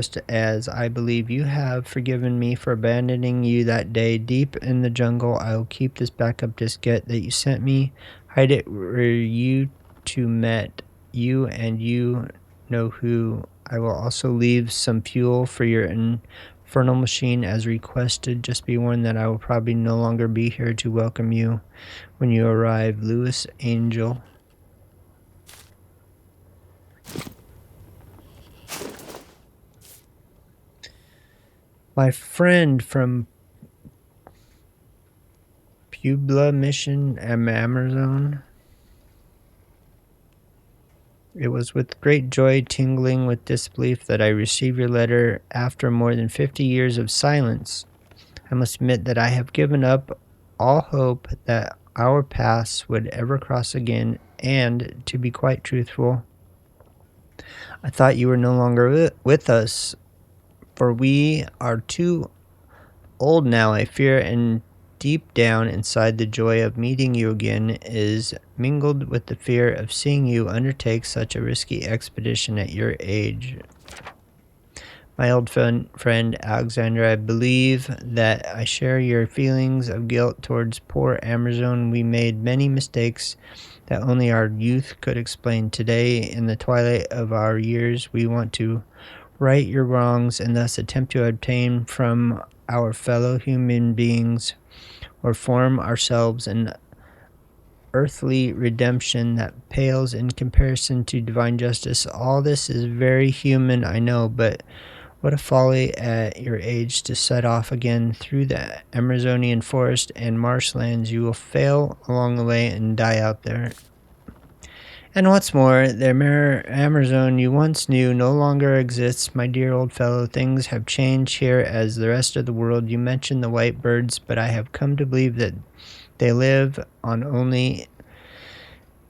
just as I believe you have forgiven me for abandoning you that day deep in the jungle. I will keep this backup diskette that you sent me, hide it where you two met, you and you know who. I will also leave some fuel for your infernal machine as requested. Just be warned that I will probably no longer be here to welcome you when you arrive. Louis Angel. My friend from Puebla Mission, Amerzone. It was with great joy, tingling with disbelief, that I received your letter after more than 50 years of silence. I must admit that I have given up all hope that our paths would ever cross again, and, to be quite truthful, I thought you were no longer with us, for we are too old now, I fear, and deep down inside the joy of meeting you again is mingled with the fear of seeing you undertake such a risky expedition at your age. My old friend Alexandre, I believe that I share your feelings of guilt towards poor Amerzone. We made many mistakes that only our youth could explain. Today, in the twilight of our years, we want to right your wrongs and thus attempt to obtain from our fellow human beings or form ourselves an earthly redemption that pales in comparison to divine justice. All this is very human, I know, but what a folly at your age to set off again through the Amazonian forest and marshlands. You will fail along the way and die out there. And what's more, the Amerzone you once knew no longer exists, my dear old fellow. Things have changed here as the rest of the world. You mentioned the white birds, but I have come to believe that they live on only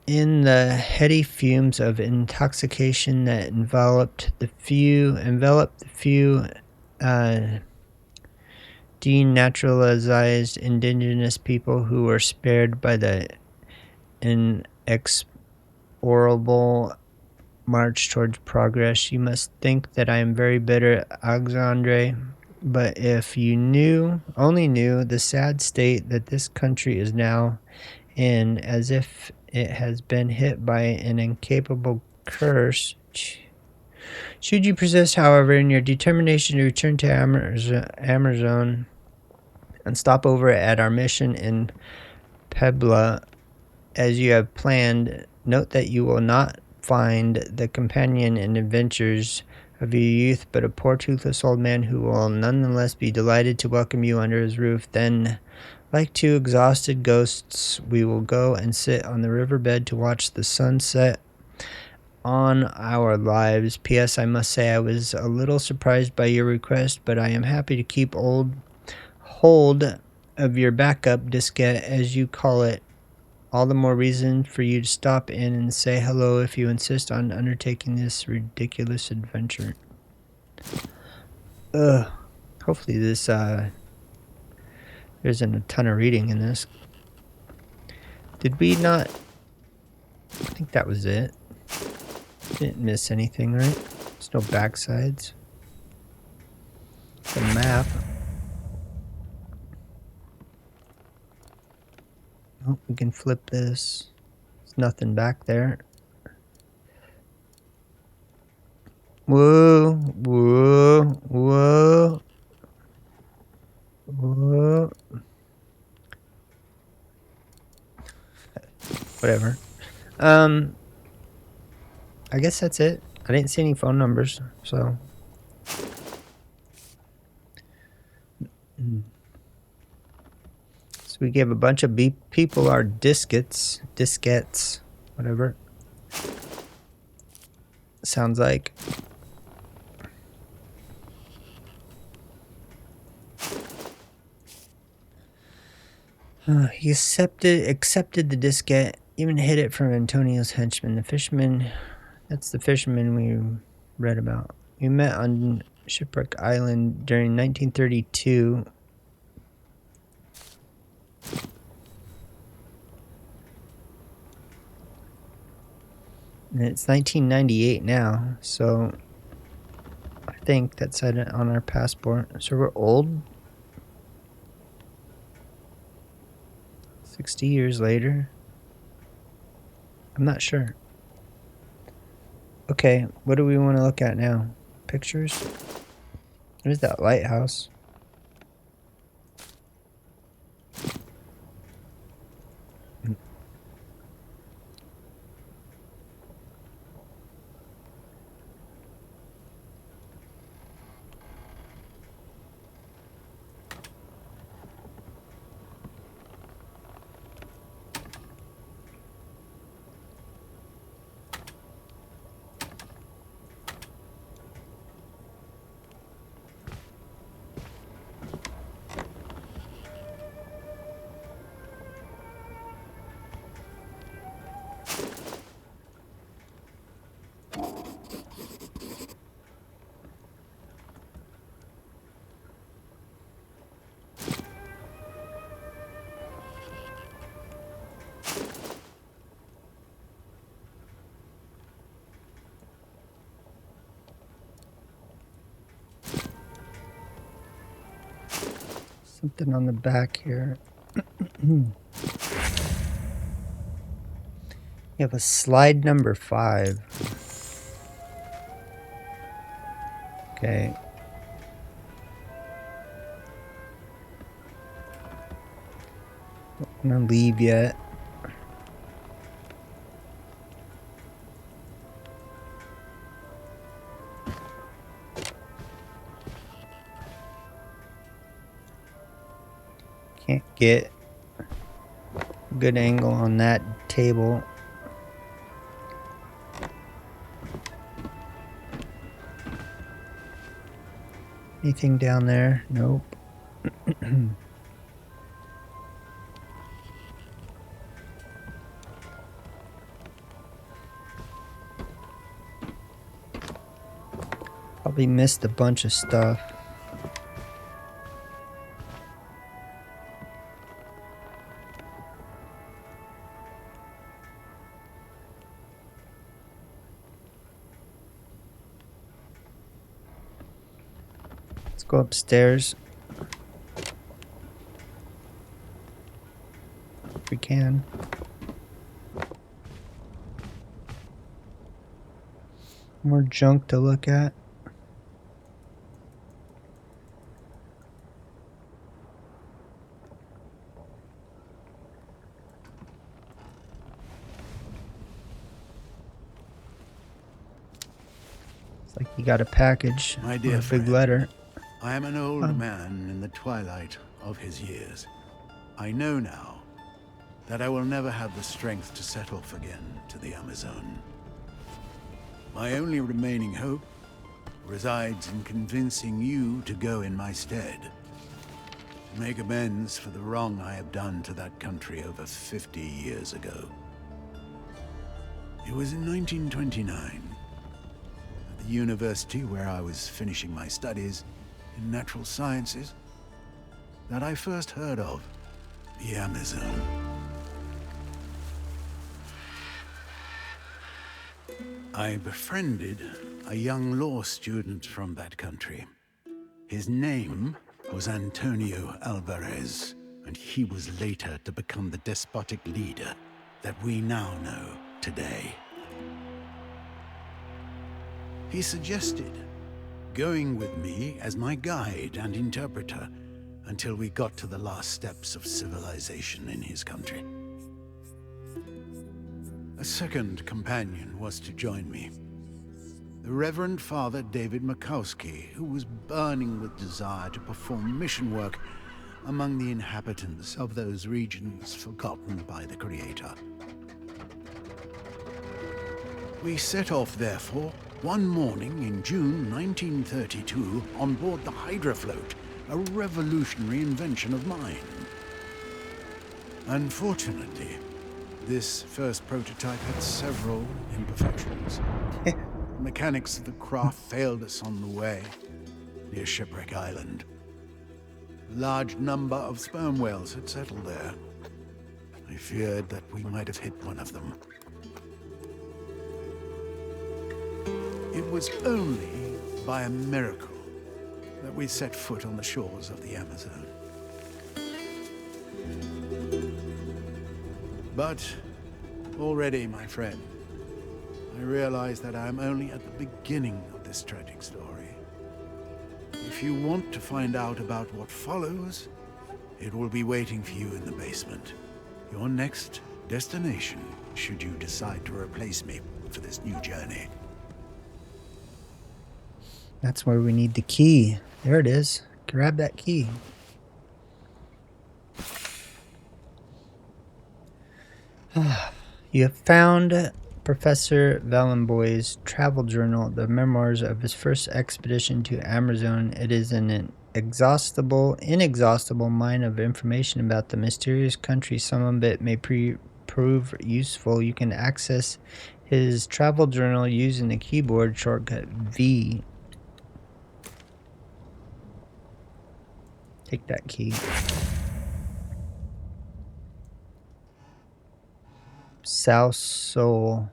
in the heady fumes of intoxication that enveloped the few denaturalized indigenous people who were spared by the inexorable march towards progress. You must think that I am very bitter, Alexandre, but if you only knew the sad state that this country is now in, as if it has been hit by an incapable curse. Should you persist, however, in your determination to return to Amerzone and stop over at our mission in Puebla as you have planned, note that you will not find the companion and adventures of your youth, but a poor toothless old man who will nonetheless be delighted to welcome you under his roof. Then, like two exhausted ghosts, we will go and sit on the riverbed to watch the sunset on our lives. P.S. I must say I was a little surprised by your request, but I am happy to keep hold of your backup diskette, as you call it. All the more reason for you to stop in and say hello if you insist on undertaking this ridiculous adventure. Hopefully this, there isn't a ton of reading in this. Did we not? I think that was it. Didn't miss anything, right? There's no backsides. The map. Oh, we can flip this. There's nothing back there. Whoa, whoa, whoa, whoa. Whatever. I guess that's it. I didn't see any phone numbers, so. So we gave a bunch of people our diskettes, whatever. Sounds like. He accepted the diskette, even hid it from Antonio's henchman. The fisherman, that's the fisherman we read about. We met on Shipwreck Island during 1932. And it's 1998 now, so I think that said it on our passport. So we're old. 60 years later. I'm not sure. Okay, what do we want to look at now? Pictures? There's that lighthouse. Something on the back here. You have a slide number 5. Okay. I'm gonna leave yet. Can't get a good angle on that table. Anything down there? Nope. Probably missed a bunch of stuff. Let's go upstairs. If we can. More junk to look at. It's like you got a package. My dear or a friend, big letter. I am an old man in the twilight of his years. I know now that I will never have the strength to set off again to the Amerzone. My only remaining hope resides in convincing you to go in my stead, to make amends for the wrong I have done to that country over 50 years ago. It was in 1929, at the university where I was finishing my studies in natural sciences, that I first heard of the Amerzone. I befriended a young law student from that country. His name was Antonio Alvarez, and he was later to become the despotic leader that we now know today. He suggested going with me as my guide and interpreter until we got to the last steps of civilization in his country. A second companion was to join me, the Reverend Father David Makowski, who was burning with desire to perform mission work among the inhabitants of those regions forgotten by the Creator. We set off, therefore, one morning in June 1932 on board the Hydrofloat, a revolutionary invention of mine. Unfortunately, this first prototype had several imperfections. The mechanics of the craft failed us on the way, near Shipwreck Island. A large number of sperm whales had settled there. I feared that we might have hit one of them. It was only by a miracle that we set foot on the shores of the Amazon. But already, my friend, I realize that I am only at the beginning of this tragic story. If you want to find out about what follows, it will be waiting for you in the basement. Your next destination, should you decide to replace me for this new journey. That's where we need the key. There it is. Grab that key. You have found Professor Valembois' travel journal, the memoirs of his first expedition to Amerzone. It is an inexhaustible mine of information about the mysterious country. Some of it may prove useful. You can access his travel journal using the keyboard shortcut V. Take that key. South Soul.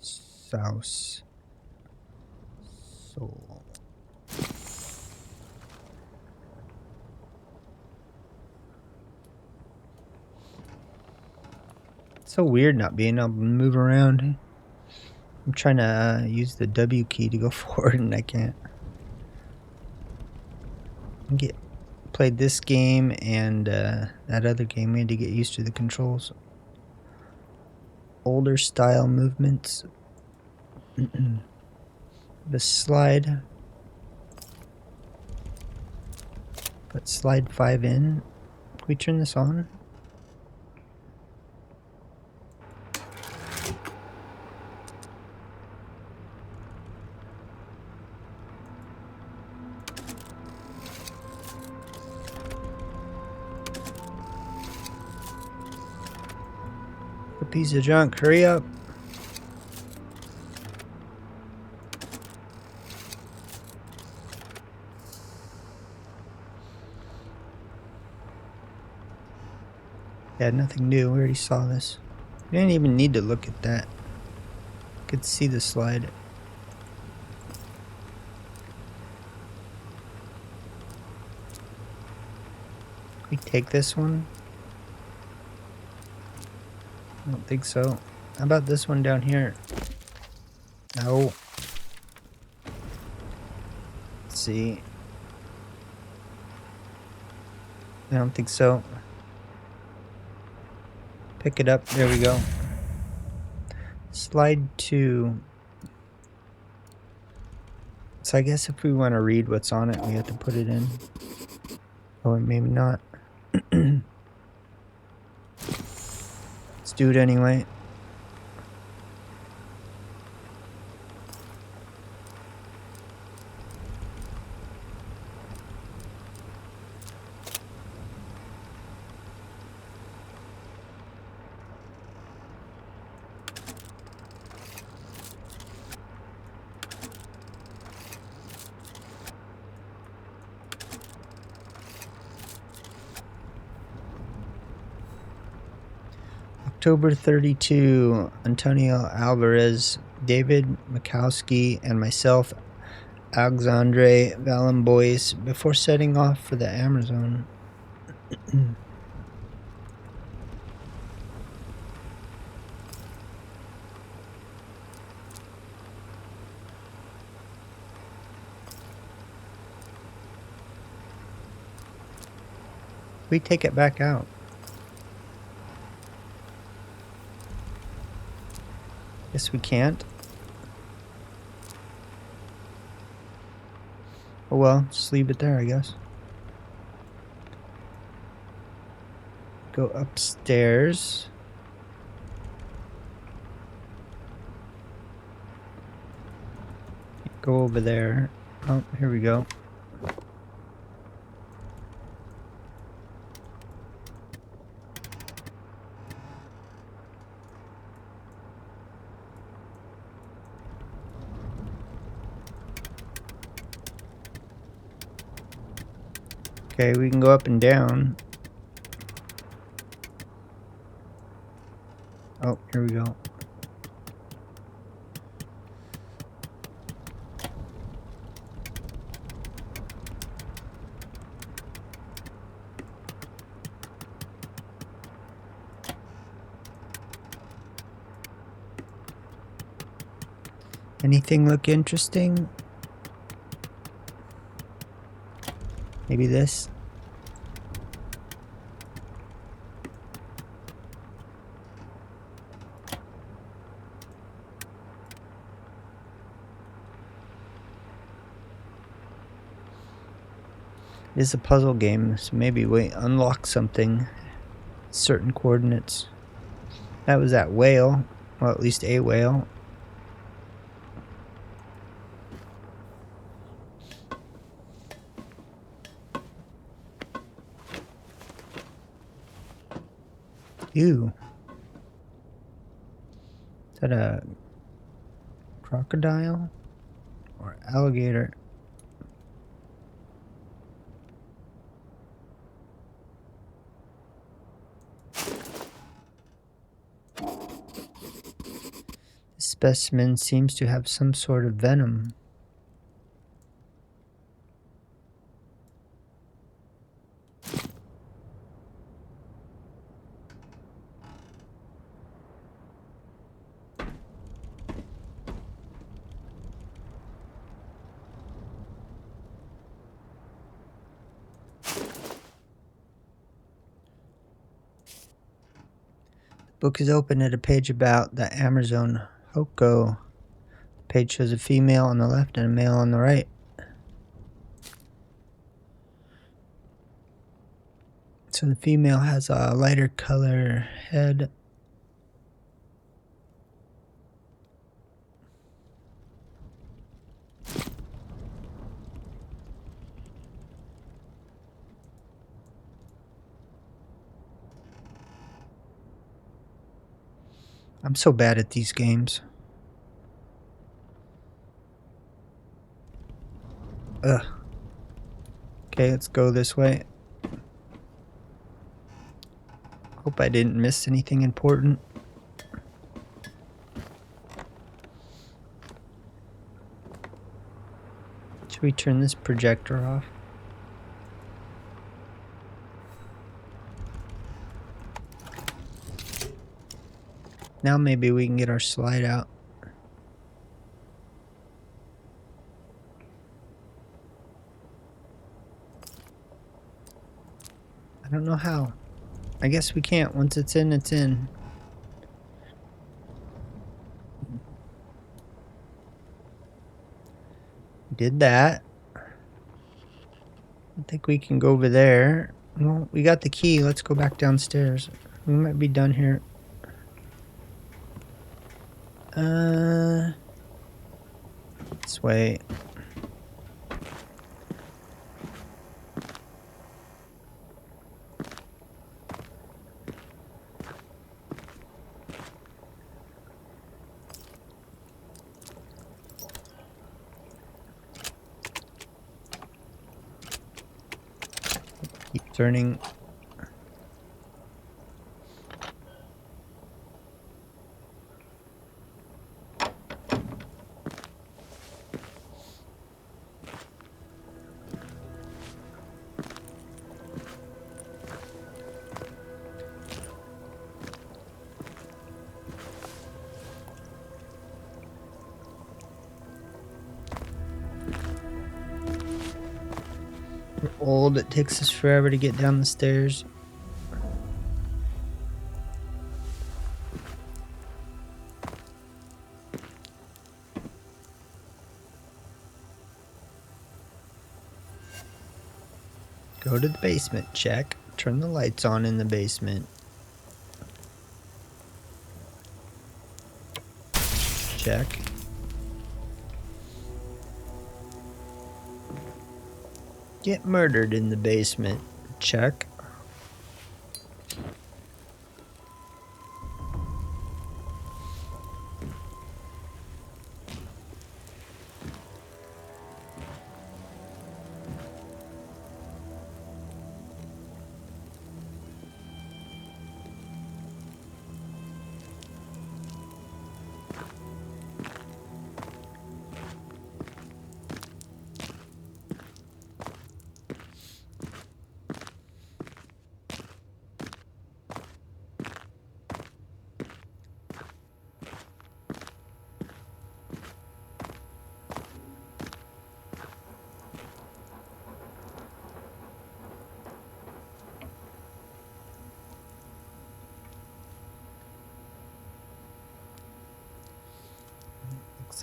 It's so weird not being able to move around. I'm trying to use the W key to go forward and I can't. Played this game and that other game. We had to get used to the controls. Older style movements. The slide. Put slide 5 in. Can we turn this on? A piece of junk. Hurry up. Yeah, nothing new. We already saw this. We didn't even need to look at that. Could see the slide. Can we take this one? I don't think so. How about this one down here? No. Let's see. I don't think so. Pick it up. There we go. Slide 2. So I guess if we want to read what's on it, we have to put it in. Or maybe not. Let's do it anyway. October 32, Antonio Alvarez, David Mikowski, and myself, Alexandre Valembois, before setting off for the Amerzone. We take it back out. Guess we can't. Oh well, just leave it there, I guess. Go upstairs. Go over there. Oh, here we go. Okay, we can go up and down. Oh, here we go. Anything look interesting? Maybe this? It is a puzzle game, so maybe we unlock something. Certain coordinates. That was that whale. Well, at least a whale. Ew. Is that a crocodile? Or alligator? This specimen seems to have some sort of venom. Book is open at a page about the Amerzone Hoko. The page shows a female on the left and a male on the right. So the female has a lighter color head. I'm so bad at these games. Ugh. Okay, let's go this way. Hope I didn't miss anything important. Should we turn this projector off? Now maybe we can get our slide out. I don't know how. I guess we can't. Once it's in, it's in. Did that. I think we can go over there. Well, we got the key. Let's go back downstairs. We might be done here. This way. Keep turning. We're old. It takes us forever to get down the stairs. Go to the basement. Check. Turn the lights on in the basement. Check. Get murdered in the basement. Check.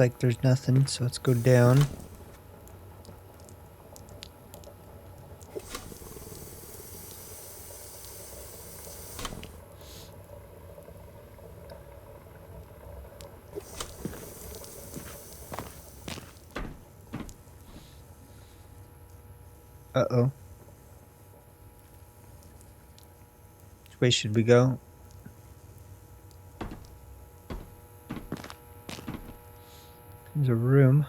Looks like there's nothing, so let's go down. Uh-oh. Which way should we go? There's a room.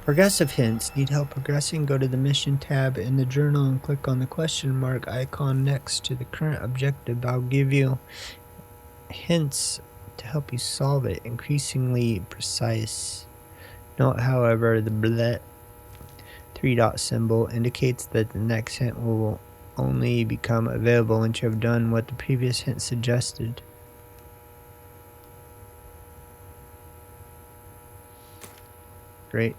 Progressive hints. Need help progressing? Go to the mission tab in the journal and click on the question mark icon next to the current objective. I'll give you hints to help you solve it. Increasingly precise. Note, however, the 3-dot symbol indicates that the next hint will only become available once you have done what the previous hint suggested. Great.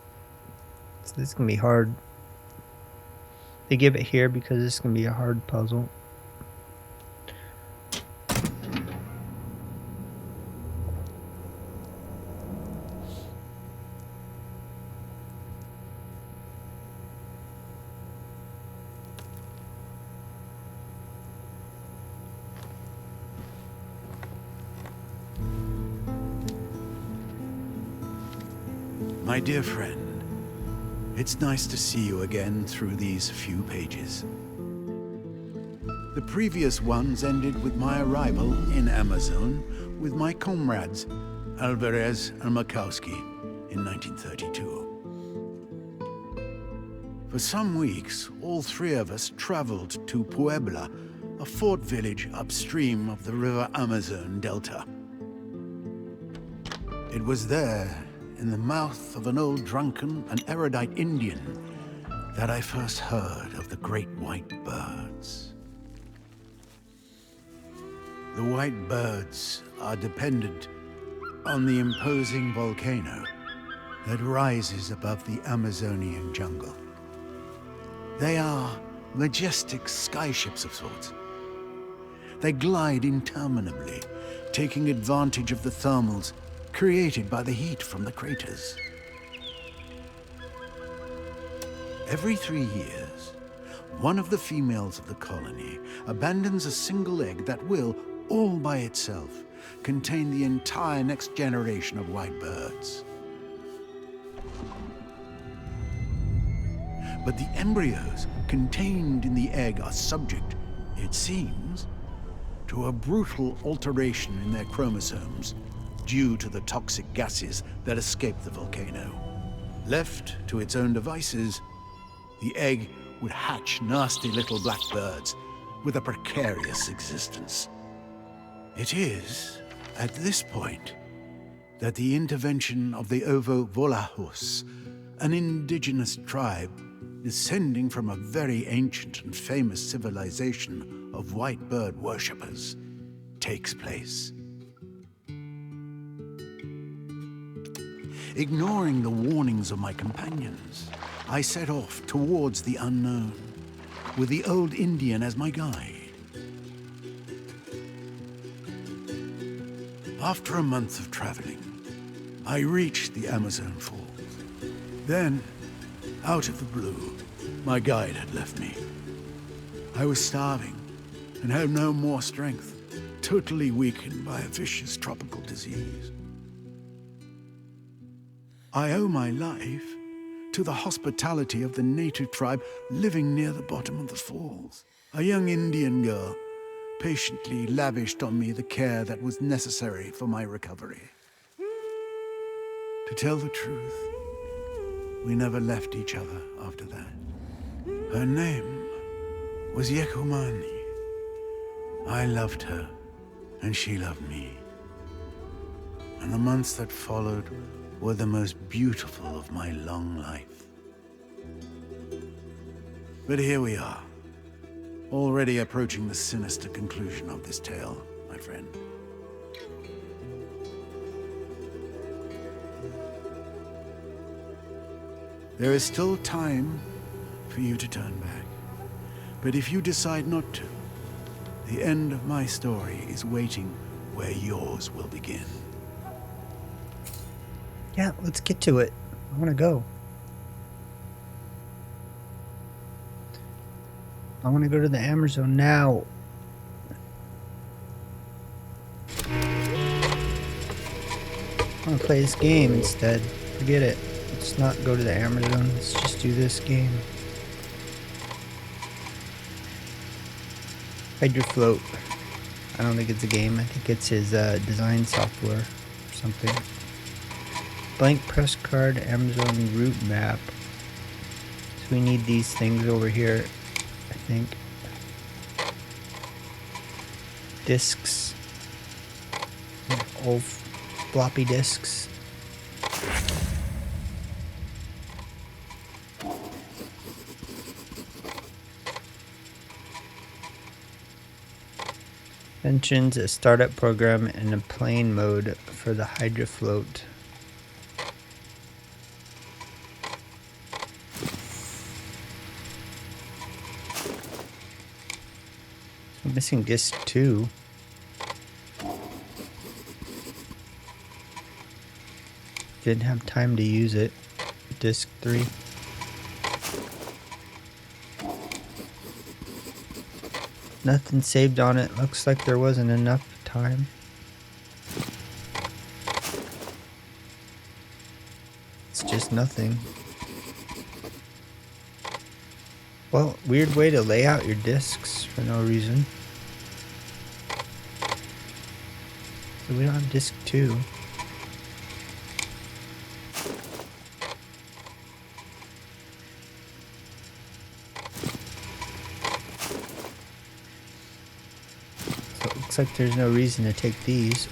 So this is going to be hard. They give it here because this is going to be a hard puzzle. My dear friend, it's nice to see you again through these few pages. The previous ones ended with my arrival in Amerzone with my comrades, Alvarez and Makowski, in 1932. For some weeks, all three of us traveled to Puebla, a fort village upstream of the river Amazon Delta. It was there, in the mouth of an old drunken and erudite Indian, that I first heard of the great white birds. The white birds are dependent on the imposing volcano that rises above the Amazonian jungle. They are majestic skyships of sorts. They glide interminably, taking advantage of the thermals created by the heat from the craters. Every 3 years, one of the females of the colony abandons a single egg that will, all by itself, contain the entire next generation of white birds. But the embryos contained in the egg are subject, it seems, to a brutal alteration in their chromosomes due to the toxic gases that escape the volcano. Left to its own devices, the egg would hatch nasty little black birds with a precarious existence. It is, at this point, that the intervention of the Ovo Volahos, an indigenous tribe descending from a very ancient and famous civilization of white bird worshippers, takes place. Ignoring the warnings of my companions, I set off towards the unknown, with the old Indian as my guide. After a month of traveling, I reached the Amazon Falls. Then, out of the blue, my guide had left me. I was starving and had no more strength, totally weakened by a vicious tropical disease. I owe my life to the hospitality of the native tribe living near the bottom of the falls. A young Indian girl patiently lavished on me the care that was necessary for my recovery. To tell the truth, we never left each other after that. Her name was Yekumani. I loved her, and she loved me. And the months that followed were the most beautiful of my long life. But here we are, already approaching the sinister conclusion of this tale, my friend. There is still time for you to turn back. But if you decide not to, the end of my story is waiting where yours will begin. Yeah, let's get to it. I want to go. I want to go to the Amerzone now. I want to play this game instead. Forget it. Let's not go to the Amerzone. Let's just do this game. Hydrofloat. I don't think it's a game. I think it's his design software or something. Blank press card, Amerzone route map. So we need these things over here, I think. Discs. Old floppy disks. Mentions a startup program and a plane mode for the Hydrofloat. I'm missing disc 2. Didn't have time to use it. Disc 3. Nothing saved on it. Looks like there wasn't enough time. It's just nothing. Well, weird way to lay out your discs for no reason. So we don't have disc 2. So it looks like there's no reason to take these.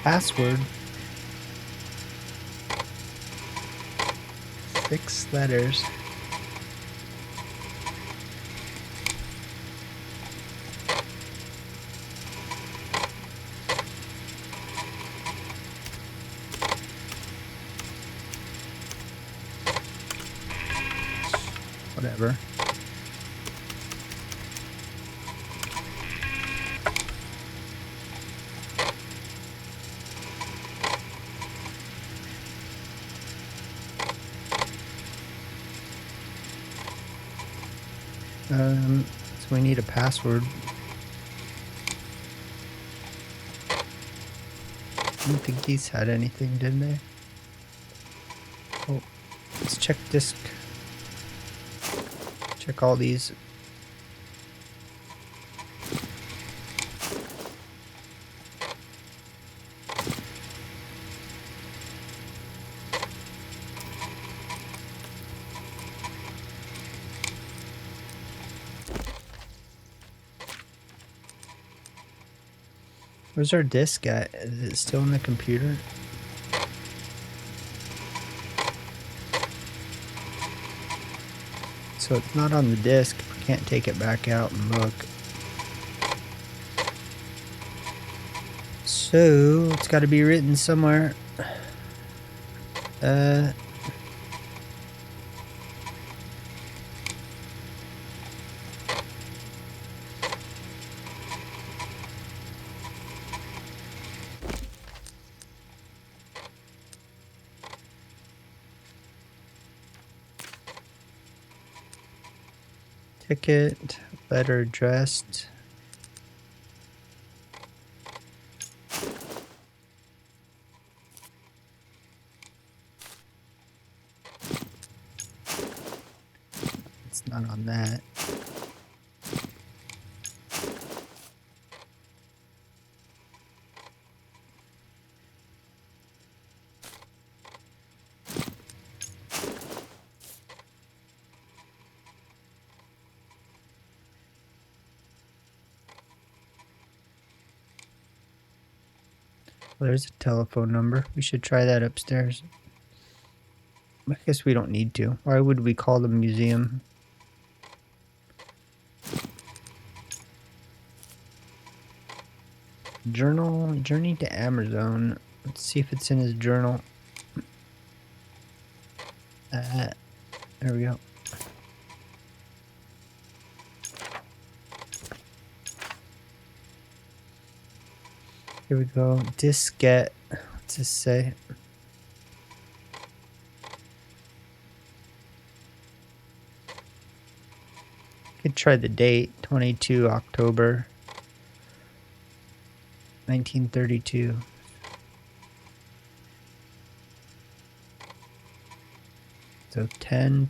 Password. 6 letters. Whatever. So we need a password. I don't think these had anything, did they? Oh, let's check disk. Check all these. Where's our disk at? Is it still in the computer? So it's not on the disk. We can't take it back out and look. So it's got to be written somewhere. Ticket, letter addressed. It's not on that. There's a telephone number. We should try that upstairs. I guess we don't need to. Why would we call the museum? Journal, journey to Amerzone. Let's see if it's in his journal. There we go. Here we go. Diskette. What's this say? Could try the date. 22 October 1932. So 10,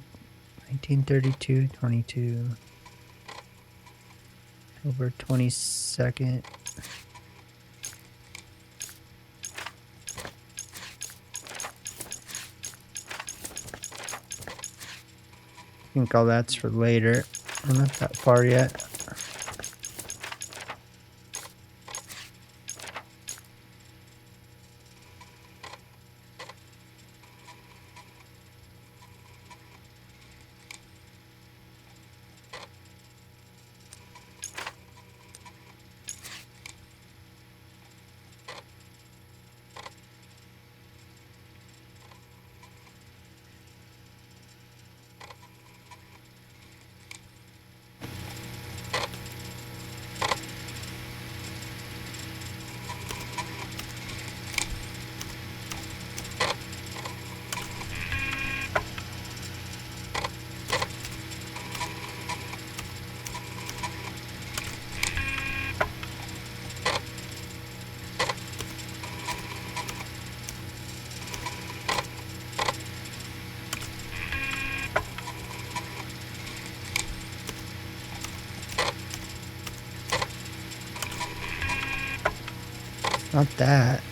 1932, 22. October 22nd. I think all that's for later. We're not that far yet. Not that.